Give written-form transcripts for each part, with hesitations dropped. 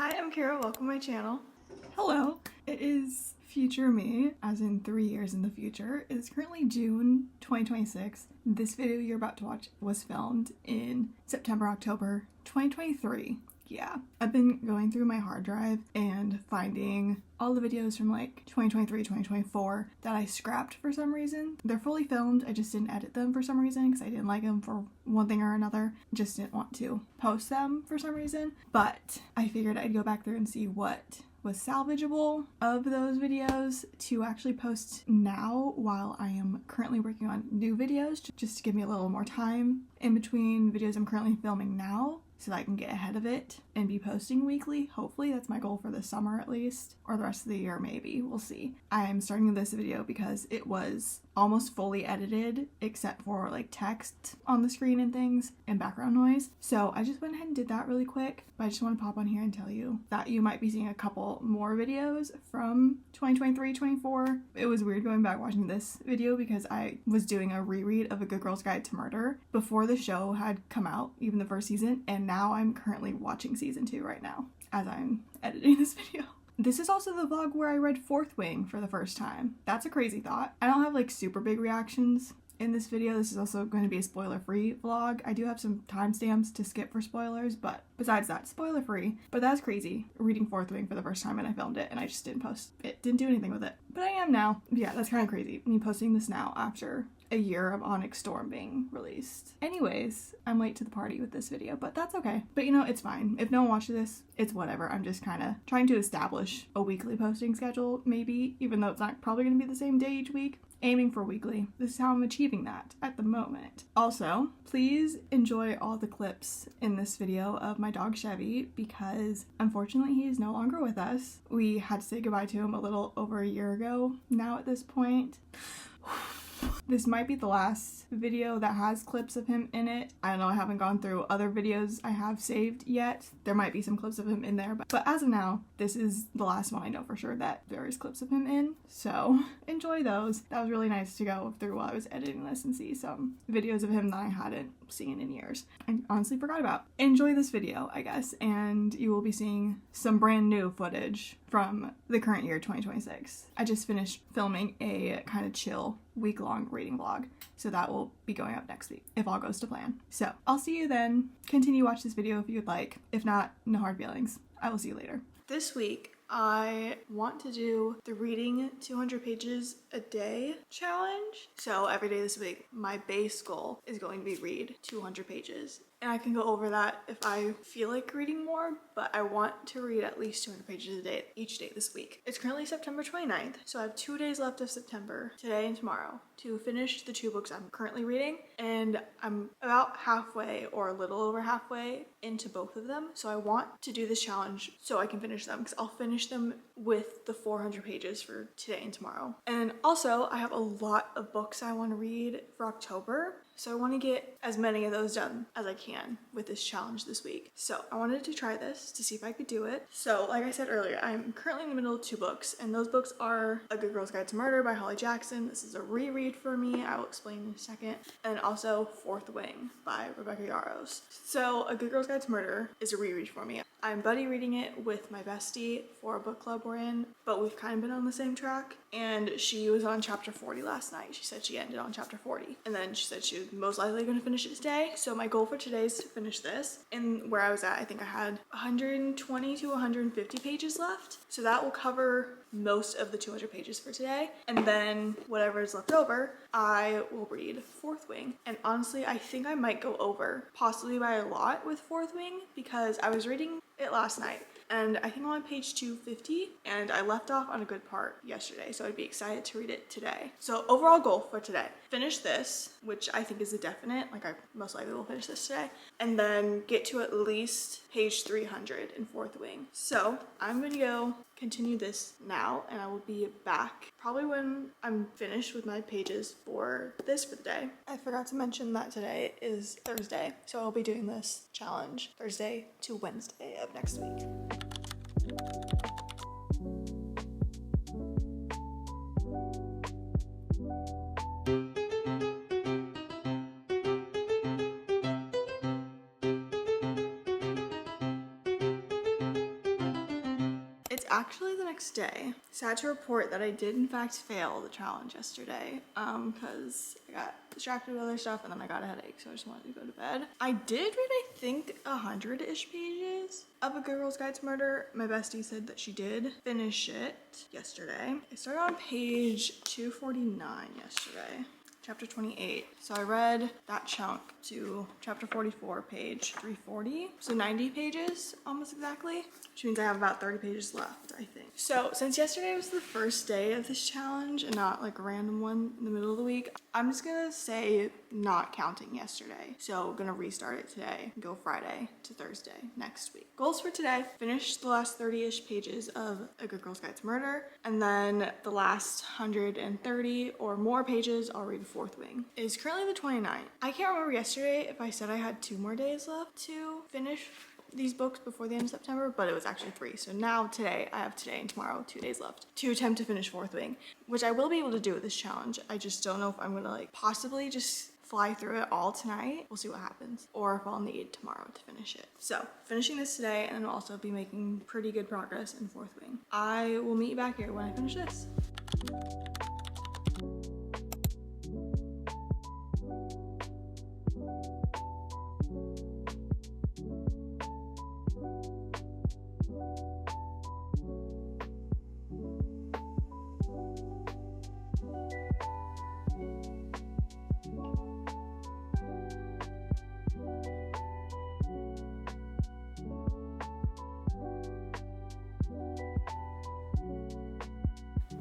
Hi, I'm Kara. Welcome to my channel. Hello. It is future me, as in 3 years in the future. It is currently June 2026. This video you're about to watch was filmed in September, October 2023. Yeah, I've been going through my hard drive and finding all the videos from like 2023, 2024 that I scrapped for some reason. They're fully filmed, I just didn't edit them for some reason because I didn't like them for one thing or another. Just didn't want to post them for some reason. But I figured I'd go back through and see what was salvageable of those videos to actually post now while I am currently working on new videos, just to give me a little more time in between videos I'm currently filming now, so that I can get ahead of it and be posting weekly. Hopefully that's my goal for the summer at least, or the rest of the year maybe, we'll see. I'm starting this video because it was almost fully edited except for like text on the screen and things and background noise. So I just went ahead and did that really quick, but I just want to pop on here and tell you that you might be seeing a couple more videos from 2023-24. It was weird going back watching this video because I was doing a reread of A Good Girl's Guide to Murder before the show had come out, even the first season, and now I'm currently watching season 2 right now as I'm editing this video. This is also the vlog where I read Fourth Wing for the first time. That's a crazy thought. I don't have like super big reactions in this video. This is also going to be a spoiler-free vlog. I do have some timestamps to skip for spoilers, but besides that, spoiler-free. But that's crazy, reading Fourth Wing for the first time, and I filmed it and I just didn't post it. Didn't do anything with it. But I am now. Yeah, that's kind of crazy, me posting this now after a year of Onyx Storm being released. Anyways, I'm late to the party with this video, but that's okay. But you know, it's fine. If no one watches this, it's whatever. I'm just kind of trying to establish a weekly posting schedule, maybe, even though it's not probably going to be the same day each week. Aiming for weekly. This is how I'm achieving that at the moment. Also, please enjoy all the clips in this video of my dog Chevy because unfortunately he is no longer with us. We had to say goodbye to him a little over a year ago now at this point. This might be the last video that has clips of him in it. I don't know, I haven't gone through other videos I have saved yet. There might be some clips of him in there, but as of now, this is the last one I know for sure that there is clips of him in. So enjoy those. That was really nice to go through while I was editing this and see some videos of him that I hadn't seen in years. I honestly forgot about. Enjoy this video, I guess, and you will be seeing some brand new footage from the current year, 2026. I just finished filming a kind of chill week-long reading vlog, so that will be going up next week if all goes to plan. So I'll see you then. Continue watch this video if you'd like. If not, no hard feelings. I will see you later. This week I want to do the reading 200 pages a day challenge. So every day this week, my base goal is going to be read 200 pages. And I can go over that if I feel like reading more, but I want to read at least 200 pages a day each day this week. It's currently September 29th, so I have 2 days left of September, today and tomorrow, to finish the 2 books I'm currently reading. And I'm about halfway or a little over halfway into both of them. So I want to do this challenge so I can finish them because I'll finish them with the 400 pages for today and tomorrow. And also I have a lot of books I want to read for October. So I want to get as many of those done as I can with this challenge this week. So I wanted to try this to see if I could do it. So like I said earlier, I'm currently in the middle of 2 books, and those books are A Good Girl's Guide to Murder by Holly Jackson. This is a reread for me. I will explain in a second. And also Fourth Wing by Rebecca Yarros. So A Good Girl's Guide to Murder is a reread for me. I'm buddy reading it with my bestie for a book club we're in, but we've kind of been on the same track. And she was on chapter 40 last night. She said she ended on chapter 40. And then she said she was most likely going to finish it today. So my goal for today is to finish this. And where I was at, I think I had 120 to 150 pages left. So that will cover most of the 200 pages for today. And then whatever is left over, I will read Fourth Wing. And honestly, I think I might go over, possibly by a lot with Fourth Wing, because I was reading it last night. And I think I'm on page 250, and I left off on a good part yesterday, so I'd be excited to read it today. So overall goal for today, finish this, which I think is a definite, like I most likely will finish this today, and then get to at least page 300 in Fourth Wing. So I'm gonna go continue this now, and I will be back probably when I'm finished with my pages for this for the day. I forgot to mention that today is Thursday, so I'll be doing this challenge Thursday to Wednesday of next week. actually the next day. Sad to report that I did in fact fail the challenge yesterday because I got distracted with other stuff and then I got a headache, so I just wanted to go to bed. I did read, I think, 100-ish pages of A Good Girl's Guide to Murder. My bestie said that she did finish it yesterday. I started on page 249 yesterday. Chapter 28. So I read that chunk to chapter 44, page 340. So 90 pages, almost exactly, which means I have about 30 pages left, I think. So since yesterday was the first day of this challenge and not like a random one in the middle of the week, I'm just gonna say not counting yesterday. So gonna restart it today, go Friday to Thursday next week. Goals for today: finish the last 30-ish pages of A Good Girl's Guide to Murder, and then the last 130 or more pages I'll read Fourth Wing. It is currently the 29th. I can't remember yesterday if I said I had 2 more days left to finish these books before the end of September, but it was actually 3. So now today, I have today and tomorrow 2 days left to attempt to finish Fourth Wing, which I will be able to do with this challenge. I just don't know if I'm gonna like possibly just fly through it all tonight. We'll see what happens, or if I'll need tomorrow to finish it. So finishing this today, and then I'll also be making pretty good progress in Fourth Wing. I will meet you back here when I finish this.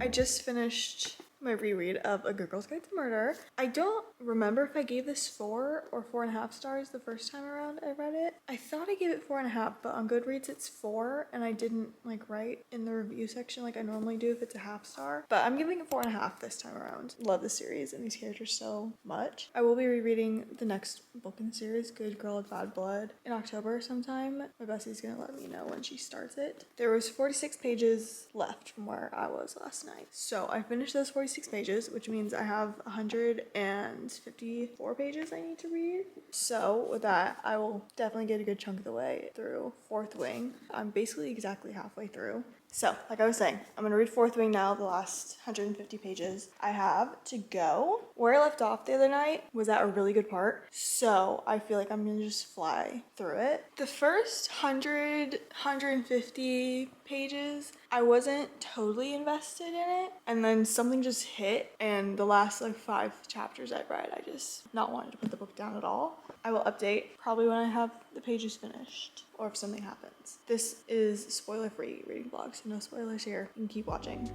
I just finished my reread of A Good Girl's Guide to Murder. I don't remember if I gave this 4 or 4.5 stars the first time around I read it. I thought I gave it 4.5, but on Goodreads it's 4, and I didn't like write in the review section like I normally do if it's a half star. But I'm giving it 4.5 this time around. Love the series and these characters so much. I will be rereading the next book in the series, Good Girl with Bad Blood, in October sometime. My bestie's gonna let me know when she starts it. There was 46 pages left from where I was last night. So I finished those 46 pages, which means I have 154 pages I need to read. So with that, I will definitely get a good chunk of the way through Fourth Wing. I'm basically exactly halfway through. So, like I was saying, I'm gonna read Fourth Wing now, the last 150 pages I have to go. Where I left off the other night was at a really good part, so I feel like I'm gonna just fly through it. The first 150 pages, I wasn't totally invested in it, and then something just hit, and the last like 5 chapters I read, I just not wanted to put the book down at all. I will update probably when I have the pages finished, or if something happens. This is spoiler-free reading vlog, so no spoilers here. You can keep watching.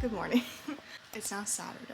Good morning. It's now Saturday.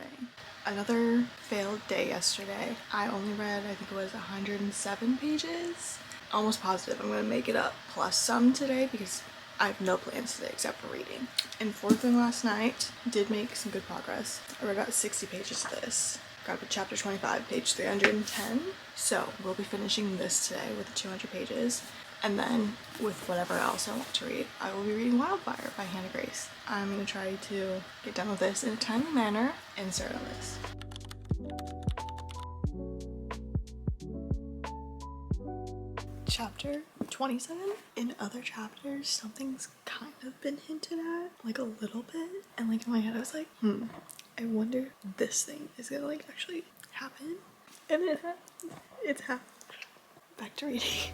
Another failed day yesterday. I only read, I think it was 107 pages. Almost positive I'm gonna make it up plus some today because I have no plans today except for reading. And Fourth Wing last night did make some good progress. I read about 60 pages of this. Got up to chapter 25, page 310. So we'll be finishing this today with 200 pages. And then with whatever else I want to read, I will be reading Wildfire by Hannah Grace. I'm going to try to get done with this in a timely manner and start on this. Chapter 27. In other chapters, something's kind of been hinted at, like a little bit. And like in my head, I was like, I wonder if this thing is gonna like actually happen. And it happened. It's happened. Back to reading.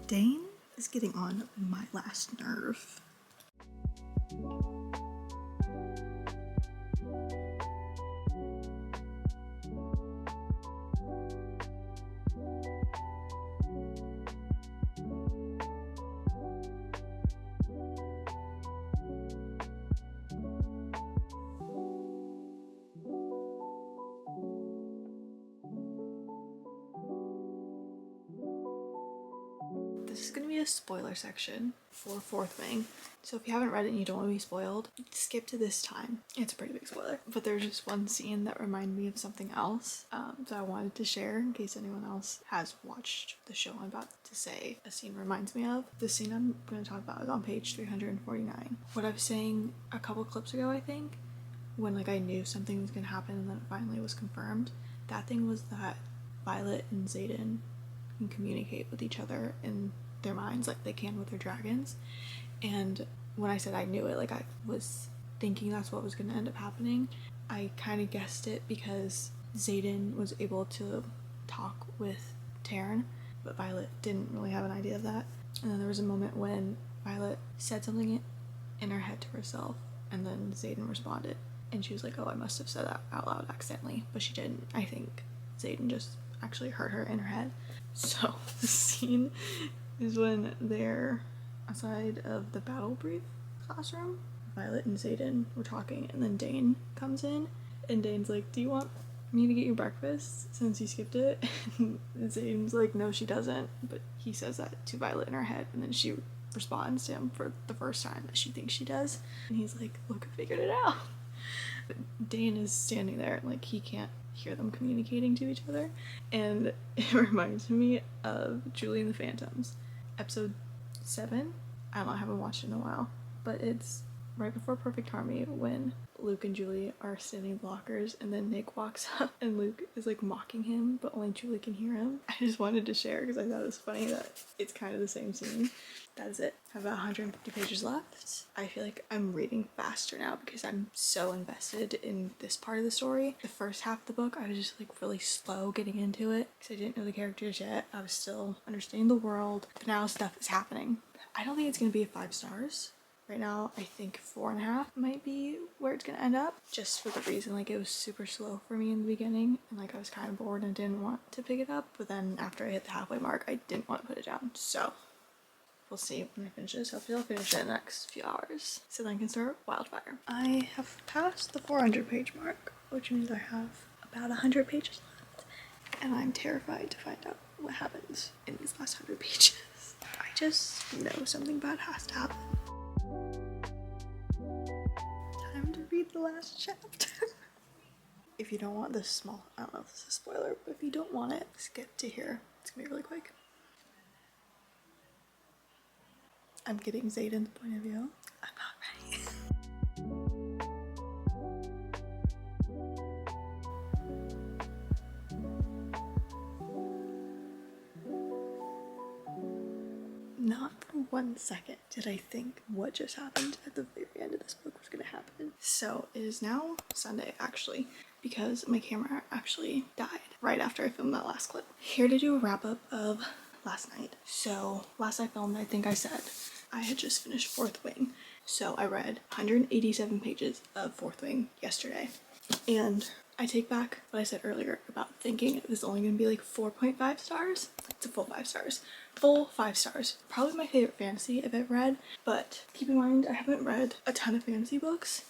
Dane is getting on my last nerve. This is gonna be a a spoiler section for Fourth Wing. So if you haven't read it and you don't want to be spoiled, skip to this time. It's a pretty big spoiler. But there's just one scene that reminded me of something else that I wanted to share in case anyone else has watched the show I'm about to say a scene reminds me of. The scene I'm going to talk about is on page 349. What I was saying a couple clips ago, I think, when like I knew something was going to happen and then it finally was confirmed, that thing was that Violet and Xaden can communicate with each other in their minds like they can with their dragons. And when I said I knew it, like I was thinking that's what was going to end up happening. I kind of guessed it because Xaden was able to talk with Taryn, but Violet didn't really have an idea of that. And then there was a moment when Violet said something in her head to herself, and then Xaden responded. And she was like, oh, I must have said that out loud accidentally, but she didn't. I think Xaden just actually heard her in her head. So the scene is when they're outside of the battle brief classroom. Violet and Xaden were talking, and then Dane comes in, and Dane's like, do you want me to get you breakfast since you skipped it? And Xaden's like, no, she doesn't. But he says that to Violet in her head, and then she responds to him for the first time that she thinks she does. And he's like, look, I figured it out. But Dane is standing there, and like he can't hear them communicating to each other, and it reminds me of Julie and the Phantoms, episode 7. I don't know, I haven't watched it in a while, but it's right before Perfect Harmony when Luke and Julie are standing in lockers, and then Nick walks up and Luke is like mocking him, but only Julie can hear him. I just wanted to share because I thought it was funny that it's kind of the same scene. That is it. I have about 150 pages left. I feel like I'm reading faster now because I'm so invested in this part of the story. The first half of the book, I was just like really slow getting into it because I didn't know the characters yet. I was still understanding the world, but now stuff is happening. I don't think it's gonna be a 5 stars. Right now, I think 4.5 might be where it's gonna end up, just for the reason like it was super slow for me in the beginning, and like I was kind of bored and didn't want to pick it up, but then after I hit the halfway mark, I didn't want to put it down. So we'll see when I finish this. Hopefully I'll finish it in the next few hours, so then I can start Wildfire. I have passed the 400 page mark, which means I have about 100 pages left, and I'm terrified to find out what happens in these last 100 pages. I just know something bad has to happen. Time to read the last chapter. If you don't want this small, I don't know if this is a spoiler, but if you don't want it, skip to here. It's gonna be really quick. I'm getting Xaden's point of view. I'm not ready. Not for 1 second did I think what just happened at the very end of this book was gonna happen. So it is now Sunday, actually, because my camera actually died right after I filmed that last clip. Here to do a wrap up of last night. So last I filmed, I think I said I had just finished Fourth Wing. So I read 187 pages of Fourth Wing yesterday. And I take back what I said earlier about thinking it was only gonna be like 4.5 stars. It's a full 5 stars. Full 5 stars. Probably my favorite fantasy I've ever read, but keep in mind I haven't read a ton of fantasy books.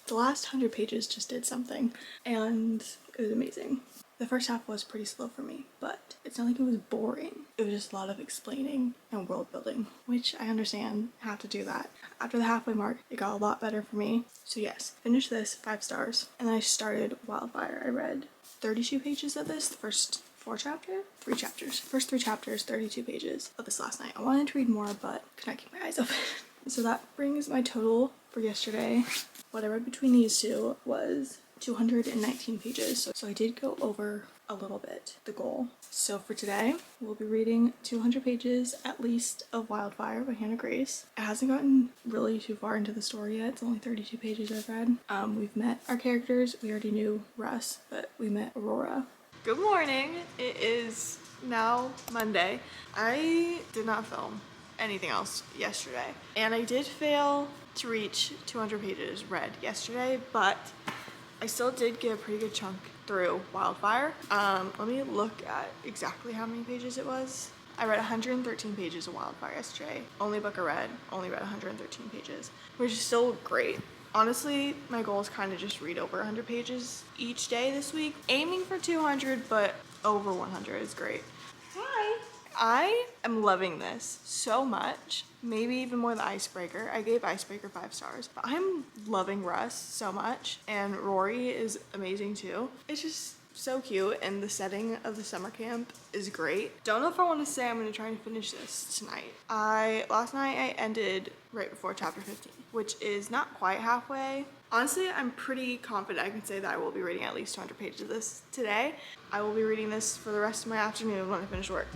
The last 100 pages just did something, and it was amazing. The first half was pretty slow for me, but it's not like it was boring. It was just a lot of explaining and world building, which I understand how to do that. After the halfway mark, it got a lot better for me. So yes, finished this, 5 stars. And then I started Wildfire. I read 32 pages of this, the first 3 chapters. First 3 chapters, 32 pages of this last night. I wanted to read more, but could not keep my eyes open. So that brings my total for yesterday. What I read between these two was 219 pages. So I did go over a little bit the goal. So for today, we'll be reading 200 pages at least of Wildfire by Hannah Grace. It hasn't gotten really too far into the story yet. It's only 32 pages I've read. We've met our characters. We already knew Russ, but we met Aurora. Good morning. It is now Monday. I did not film anything else yesterday, and I did fail to reach 200 pages read yesterday, but I still did get a pretty good chunk through Wildfire. Let me look at exactly how many pages it was. I read 113 pages of Wildfire yesterday. Only book I read, only read 113 pages, which is still great. Honestly, my goal is kind of just read over 100 pages each day this week. Aiming for 200, but over 100 is great. Hi. I am loving this so much. Maybe even more than Icebreaker. I gave Icebreaker 5 stars, but I'm loving Russ so much, and Rory is amazing too. It's just so cute, and the setting of the summer camp is great. Don't know if I want to say I'm going to try and finish this tonight. Last night I ended right before chapter 15, which is not quite halfway. Honestly, I'm pretty confident I can say that I will be reading at least 200 pages of this today. I will be reading this for the rest of my afternoon when I finish work.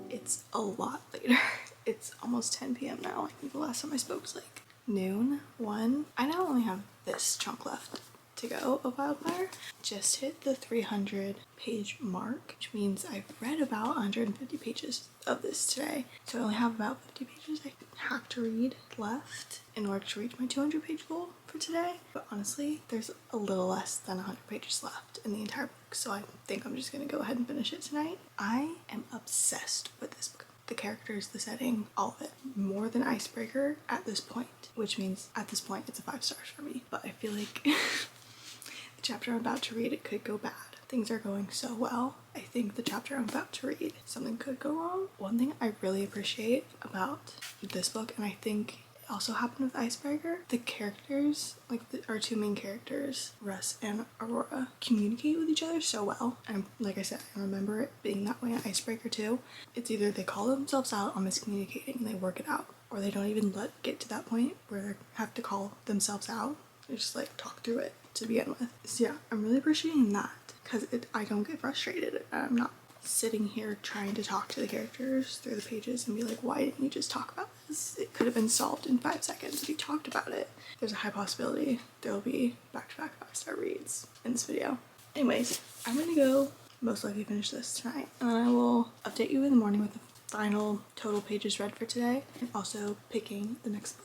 It's a lot later. It's almost 10 p.m. now. I think the last time I spoke was like noon, 1. I now only have this chunk left to go of Wildfire. Just hit the 300 page mark, which means I've read about 150 pages of this today. So I only have about 50 pages I have to read left in order to reach my 200 page goal for today. But honestly, there's a little less than 100 pages left in the entire book, so I think I'm just gonna go ahead and finish it tonight. I am obsessed with this book. The characters, the setting, all of it. More than Icebreaker at this point, which means at this point it's a 5 stars for me. But I feel like the chapter I'm about to read, it could go bad. Things are going so well. I think the chapter I'm about to read, something could go wrong. One thing I really appreciate about this book, and I think it also happened with Icebreaker, the characters, like our 2 main characters, Russ and Aurora, communicate with each other so well. And like I said, I remember it being that way in Icebreaker too. It's either they call themselves out on miscommunicating and they work it out, or they don't even get to that point where they have to call themselves out. They just like talk through it to begin with. So yeah, I'm really appreciating that, because I don't get frustrated. I'm not sitting here trying to talk to the characters through the pages and be like, why didn't you just talk about this? It could have been solved in 5 seconds if you talked about it. There's a high possibility there will be back-to-back 5-star reads in this video. Anyways, I'm gonna go most likely finish this tonight, and then I will update you in the morning with the final total pages read for today, and also picking the next book.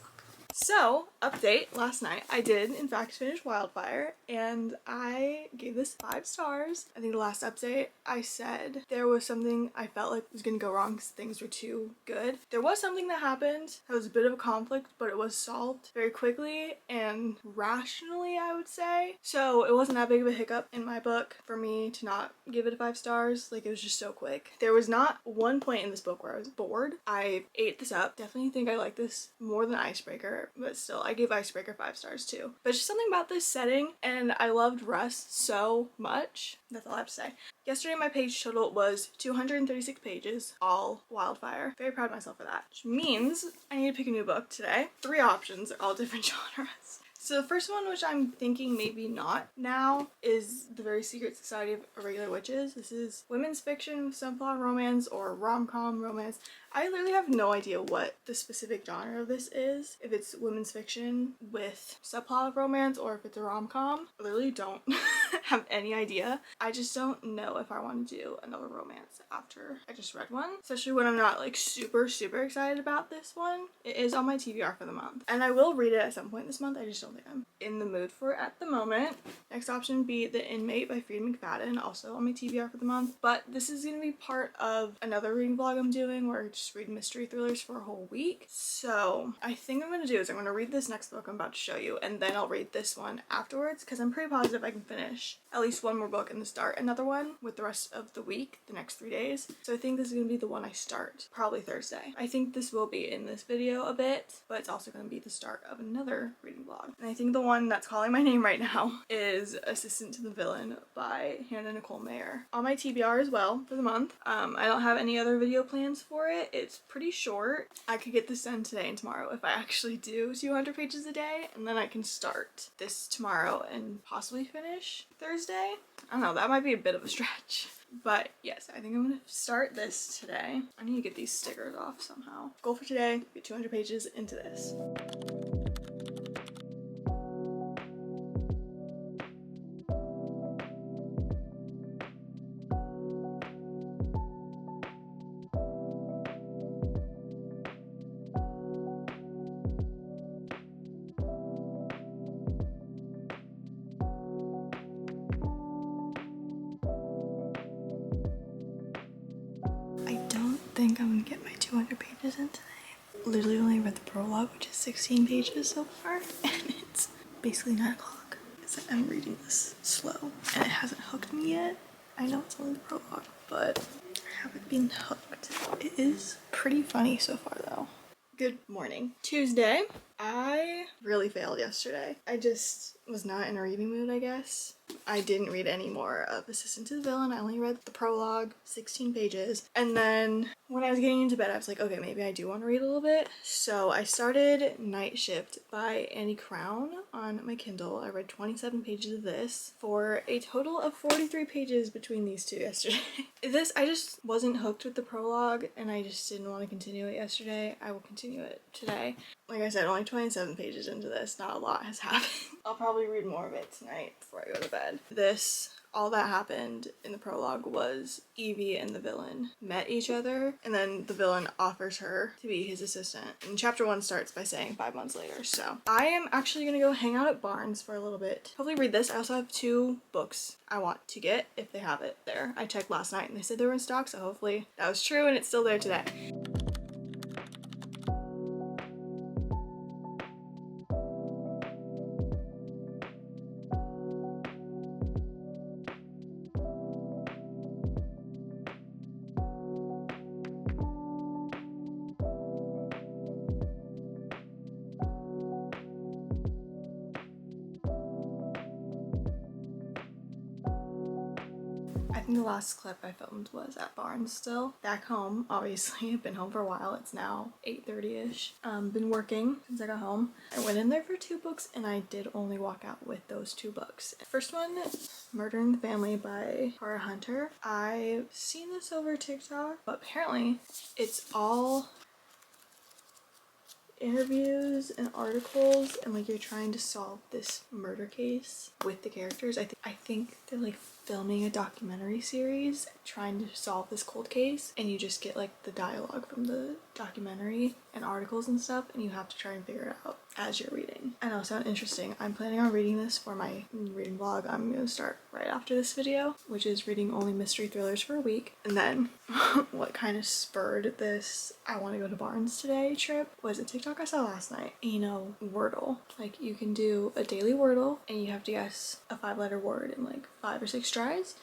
So, update, last night I did in fact finish Wildfire, and I gave this 5 stars. I think the last update I said there was something I felt like was gonna go wrong because things were too good. There was something that happened that was a bit of a conflict, but it was solved very quickly and rationally, I would say. So it wasn't that big of a hiccup in my book for me to not give it a 5 stars. Like, it was just so quick. There was not one point in this book where I was bored. I ate this up. Definitely think I like this more than Icebreaker, but still, I gave Icebreaker 5 stars too. But just something about this setting, and I loved Russ so much. That's all I have to say. Yesterday my page total was 236 pages, all Wildfire. Very proud of myself for that. Which means I need to pick a new book today. 3 options, all different genres. So the first one, which I'm thinking maybe not now, is The Very Secret Society of Irregular Witches. This is women's fiction with subplot romance or rom-com romance. I literally have no idea what the specific genre of this is. If it's women's fiction with subplot of romance or if it's a rom-com. I literally don't have any idea. I just don't know if I want to do another romance after I just read one. Especially when I'm not like super excited about this one. It is on my TBR for the month. And I will read it at some point this month. I just don't think I'm in the mood for it at the moment. Next option would be The Inmate by Frida McFadden, also on my TBR for the month. But this is going to be part of another reading vlog I'm doing where I just read mystery thrillers for a whole week. So I think I'm going to do is I'm going to read this next book I'm about to show you, and then I'll read this one afterwards, because I'm pretty positive I can finish at least one more book and then start another one with the rest of the week, the next 3 days. So I think this is going to be the one I start probably Thursday. I think this will be in this video a bit, but it's also going to be the start of another reading vlog. And I think the one that's calling my name right now is Assistant to the Villain by Hannah Nicole Mayer, on my TBR as well for the month. I don't have any other video plans for it. It's pretty short. I could get this done today and tomorrow if I actually do 200 pages a day, and then I can start this tomorrow and possibly finish Thursday. I don't know, that might be a bit of a stretch. But yes, I think I'm gonna start this today. I need to get these stickers off somehow. Goal for today, get 200 pages into this. think I'm gonna get my 200 pages in today. Literally only read the prologue, which is 16 pages so far, and it's basically 9 o'clock. I'm reading this slow, and it hasn't hooked me yet. I know it's only the prologue, but I haven't been hooked. It is pretty funny so far, though. Good morning. Tuesday. I really failed yesterday. I just was not in a reading mood, I guess. I didn't read any more of Assistant to the Villain. I only read the prologue, 16 pages. And then when I was getting into bed, I was like, okay, maybe I do want to read a little bit. So I started Night Shift by Annie Crown on my Kindle. I read 27 pages of this for a total of 43 pages between these two yesterday. I just wasn't hooked with the prologue, and I just didn't want to continue it yesterday. I will continue it today. Like I said, only 27 pages into this, not a lot has happened. I'll probably read more of it tonight before I go to bed. All that happened in the prologue was Evie and the villain met each other, and then the villain offers her to be his assistant. And chapter 1 starts by saying 5 months later. So I am actually gonna go hang out at Barnes for a little bit. Hopefully read this. I also have 2 books I want to get if they have it there. I checked last night and they said they were in stock, so hopefully that was true and it's still there today. I think the last clip I filmed was at Barnes still. Back home, obviously. I've been home for a while. It's now 8:30ish. Been working since I got home. I went in there for 2 books and I did only walk out with those 2 books. First one, Murder in the Family by Tara Hunter. I've seen this over TikTok, but apparently it's all interviews and articles, and like you're trying to solve this murder case with the characters. I think they're like filming a documentary series trying to solve this cold case, and you just get like the dialogue from the documentary and articles and stuff, and you have to try and figure it out as you're reading. I know, sounds interesting. I'm planning on reading this for my reading vlog. I'm gonna start right after this video, which is reading only mystery thrillers for a week. And then what kind of spurred this I want to go to Barnes today trip was a TikTok I saw last night. You know, Wordle. Like you can do a daily Wordle and you have to guess a 5-letter word in like 5 or 6 tries.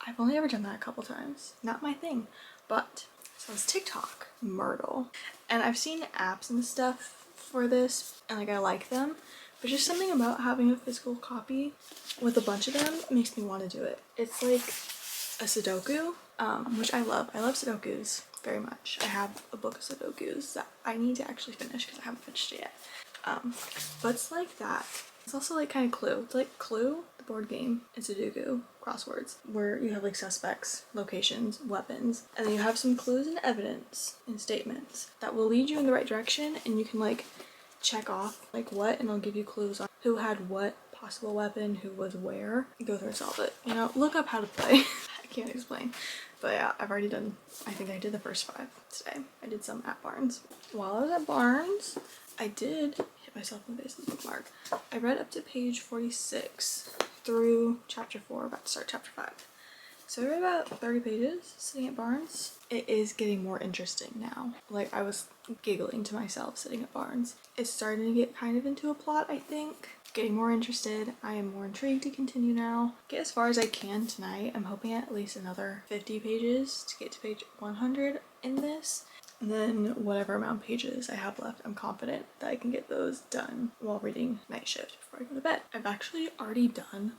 I've only ever done that a couple times. Not my thing, but so it's TikTok, Myrtle. And I've seen apps and stuff for this and like I like them, but just something about having a physical copy with a bunch of them makes me want to do it. It's like a Sudoku, which I love. I love Sudokus very much. I have a book of Sudokus that I need to actually finish because I haven't finished it yet. But it's like that. It's also like kind of Clue. It's like Clue, the board game, and Sudoku crosswords, where you have like suspects, locations, weapons, and then you have some clues and evidence and statements that will lead you in the right direction, and you can like check off like what, and it'll give you clues on who had what possible weapon, who was where. You go through and solve it. You know, look up how to play. I can't explain. But yeah, I've already done, I think I did the first 5 today. I did some at Barnes. While I was at Barnes, I did hit myself in the face with a bookmark. I read up to page 46 through chapter 4, about to start chapter 5. So I read about 30 pages sitting at Barnes. It is getting more interesting now. Like I was giggling to myself sitting at Barnes. It's starting to get kind of into a plot, I think. Getting more interested. I am more intrigued to continue now. Get as far as I can tonight. I'm hoping at least another 50 pages to get to page 100 in this. And then whatever amount of pages I have left, I'm confident that I can get those done while reading Night Shift before I go to bed. I've actually already done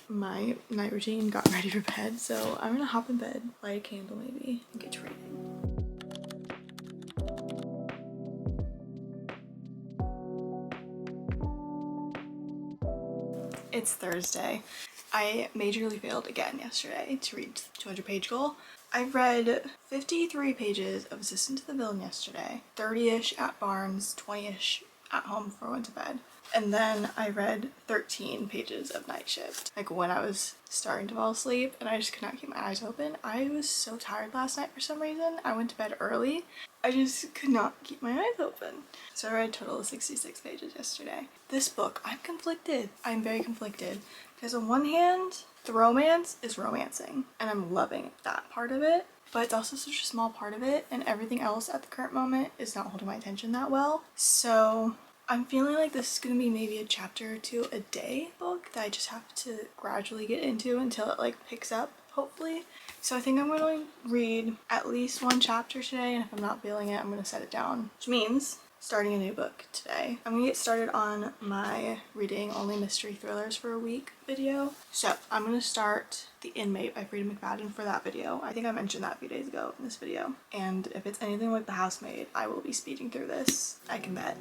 my night routine, got ready for bed, so I'm gonna hop in bed, light a candle maybe, and get to reading. It's Thursday. I majorly failed again yesterday to reach the 200-page goal. I read 53 pages of Assistant to the Villain yesterday, 30-ish at Barnes, 20-ish at home before I went to bed. And then I read 13 pages of Night Shift, like when I was starting to fall asleep and I just could not keep my eyes open. I was so tired last night for some reason. I went to bed early. I just could not keep my eyes open. So I read a total of 66 pages yesterday. This book, I'm conflicted. I'm very conflicted because on one hand, the romance is romancing and I'm loving that part of it. but it's also such a small part of it, and everything else at the current moment is not holding my attention that well. So I'm feeling like this is going to be maybe a chapter or two a day book that I just have to gradually get into until it like picks up, hopefully. So I think I'm going to read at least one chapter today, and if I'm not feeling it, I'm going to set it down, which means starting a new book today. I'm gonna get started on my reading only mystery thrillers for a week video. So I'm gonna start The Inmate by Freida McFadden for that video. I think I mentioned that a few days ago in this video. And if it's anything like The Housemaid, I will be speeding through this, I can bet.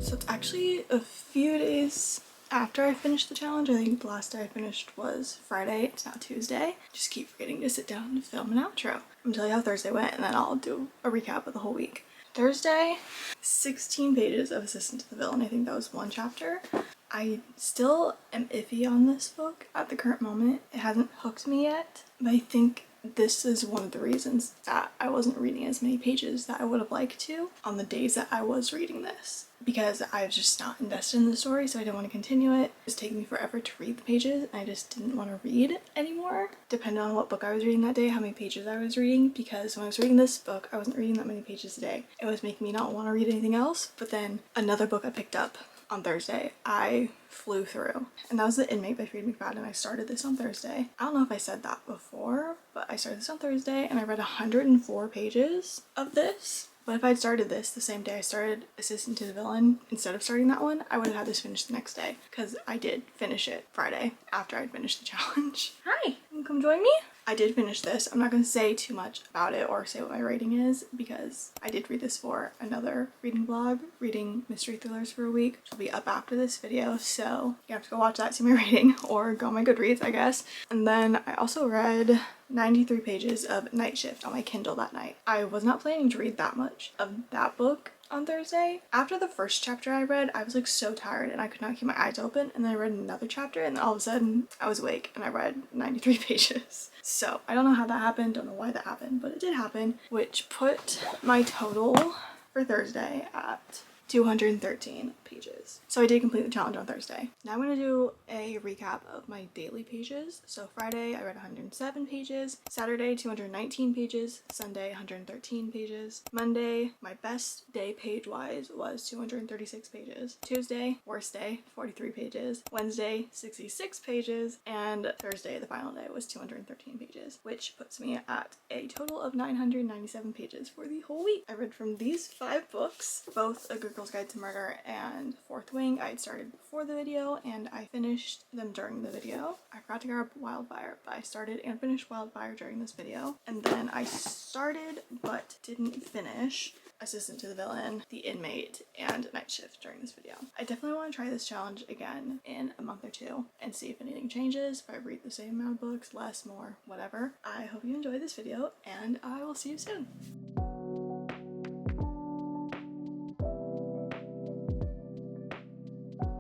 So it's actually a few days after I finished the challenge. I think the last day I finished was Friday. It's now Tuesday. Just keep forgetting to sit down and film an outro. I'm gonna tell you how Thursday went, and then I'll do a recap of the whole week. Thursday, 16 pages of Assistant to the Villain. I think that was one chapter. I still am iffy on this book at the current moment. It hasn't hooked me yet, but I think this is one of the reasons that I wasn't reading as many pages that I would have liked to on the days that I was reading this, because I was just not invested in the story, so I didn't want to continue it. It was taking me forever to read the pages, and I just didn't want to read anymore, depending on what book I was reading that day, how many pages I was reading, because when I was reading this book, I wasn't reading that many pages a day. It was making me not want to read anything else, but then another book I picked up on Thursday, I flew through, and that was The Inmate by Freida McFadden. I started this on Thursday. I don't know if I said that before, but I started this on Thursday, and I read 104 pages of this. But if I'd started this the same day I started Assistant to the Villain, instead of starting that one, I would have had this finished the next day, because I did finish it Friday after I'd finished the challenge. Hi, come join me? I did finish this. I'm not going to say too much about it or say what my rating is, because I did read this for another reading vlog, reading mystery thrillers for a week, which will be up after this video, so you have to go watch that, see my rating, or go on my Goodreads, I guess. And then I also read 93 pages of Night Shift on my Kindle that night. I was not planning to read that much of that book on Thursday. After the first chapter I read, I was like so tired and I could not keep my eyes open, and then I read another chapter, and then all of a sudden I was awake and I read 93 pages. So I don't know how that happened, don't know why that happened, but it did happen, which put my total for Thursday at 213 pages. So I did complete the challenge on Thursday. Now I'm going to do a recap of my daily pages. So Friday I read 107 pages, Saturday 219 pages, Sunday 113 pages, Monday my best day page wise was 236 pages, Tuesday worst day 43 pages, Wednesday 66 pages, and Thursday the final day was 213 pages, which puts me at a total of 997 pages for the whole week. I read from these 5 books, both A Good Girl's Guide to Murder and Fourth Wing. I had started before the video and I finished them during the video. I forgot to grab Wildfire, but I started and finished Wildfire during this video. And then I started but didn't finish Assistant to the Villain, The Inmate, and Night Shift during this video. I definitely want to try this challenge again in a month or two and see if anything changes, if I read the same amount of books, less, more, whatever. I hope you enjoyed this video, and I will see you soon.